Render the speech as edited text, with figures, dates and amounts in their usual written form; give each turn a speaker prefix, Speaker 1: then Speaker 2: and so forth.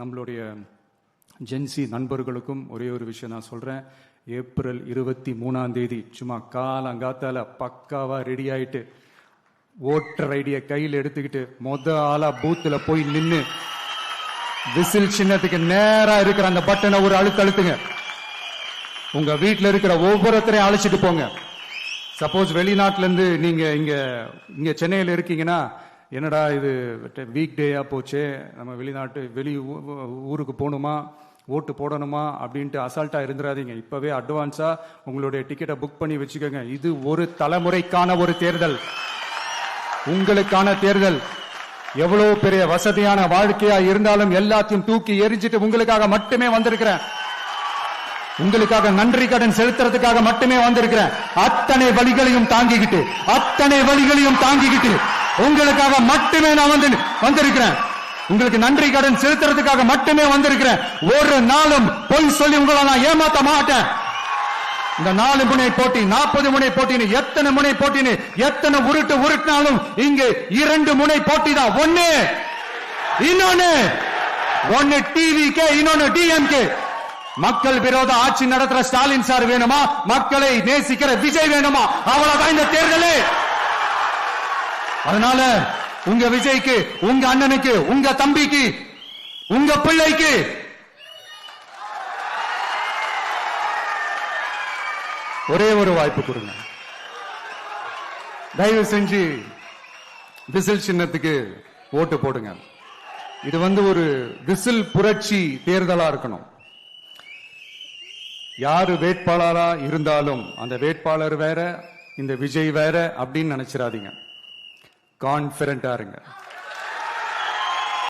Speaker 1: நம்மளுடைய ஜென்சி நண்பர்களுக்கும் ஒரே ஒரு விஷயம் நான் சொல்றேன். ஏப்ரல் 23 சும்மா காலங்காத்தால பக்காவா ரெடி ஆயிட்டு ஓட்டர் ஐடியை கையில் எடுத்துக்கிட்டு ஆளா பூத்துல போய் நின்னு விசில் சின்னத்துக்கு நேரா இருக்கிற அந்த பட்டனை ஒரு அழுத்துங்க. உங்க வீட்டுல இருக்கிற ஒவ்வொருத்தரையும் அழைச்சிட்டு போங்க. சப்போஸ் வெளிநாட்டுல இருந்து நீங்க இங்க சென்னையில இருக்கீங்கன்னா, என்னடா இது வீக் டேயா போச்சு, நம்ம வெளி ஊருக்கு போகணுமா, ஓட்டு போடணுமா அப்படின்ட்டு அசால்ட்டா இருந்துடாதீங்க. இப்பவே அட்வான்ஸா உங்களுடைய டிக்கெட்டை புக் பண்ணி வச்சுக்கோங்க. இது ஒரு தலைமுறைக்கான ஒரு தேர்தல், உங்களுக்கான தேர்தல். எவ்வளவு பெரிய வசதியான வாழ்க்கையா இருந்தாலும் எல்லாத்தையும் தூக்கி எரிஞ்சிட்டு உங்களுக்காக மட்டுமே வந்திருக்கிறேன். உங்களுக்காக நன்றி கடன் செலுத்துறதுக்காக மட்டுமே வந்திருக்கிறேன். அத்தனை வழிகளையும் தாங்கிக்கிட்டு உங்களுக்காக மட்டுமே நான் வந்திருக்கிறேன். உங்களுக்கு நன்றி கடன் செலுத்துறதுக்காக மட்டுமே வந்திருக்கிறேன். ஒரு நாளும் பொய் சொல்லி உங்களை நான் ஏமாத்த மாட்டேன். இந்த 4 முனை போட்டி, 40 முனை போட்டின்னு எத்தனை முனை போட்டின்னு எத்தனை உருட்டினாலும் இங்கு 2 முனை போட்டி தான். ஒன்னு டிவிகே, இன்னொன்னு டிஎம்கே. மக்கள் விரோத ஆட்சி நடத்துற ஸ்டாலின் சார் வேணுமா, மக்களை நேசிக்கிற விஜய் வேணுமா? அவ்வளவுதான் இந்த தேர்தலே. அதனால உங்க விஜய்க்கு, உங்க அண்ணனுக்கு, உங்க தம்பிக்கு, உங்க பிள்ளைக்கு ஒரே ஒரு வாய்ப்பு கொடுங்க. தயவு செஞ்சு விசில் சின்னத்துக்கு ஓட்டு போடுங்க. இது ஒரு விசில் புரட்சி தேர்தலா இருக்கணும். யாரு வேட்பாளரா இருந்தாலும் அந்த வேட்பாளர் வேற, இந்த விஜய் வேற அப்படின்னு நினைச்சிடாதீங்க. கான்பிடண்டா இருங்க.